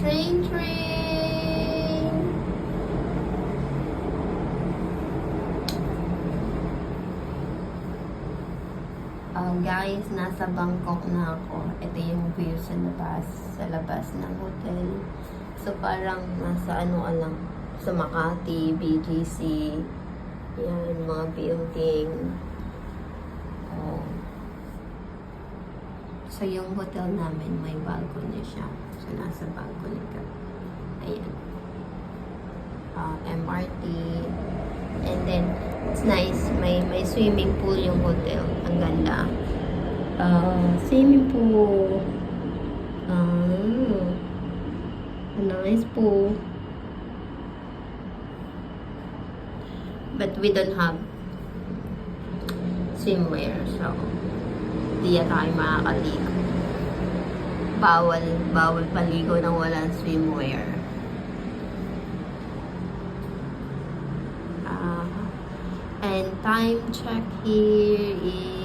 Train, train! Guys, nasa Bangkok na ako. Ito yung view sa labas ng hotel. So, parang nasa lang, sa Makati, BGC. Yan, mga building. So, yung hotel namin, may balcony siya. So, nasa balcony ka. Ayan. MRT. And then, it's nice. May swimming pool yung hotel. Ang ganda. Swimming pool. Nice pool. But we don't have swimwear. So, di tayo makakaligo. Bawal paligo nang walang swimwear. And time check here is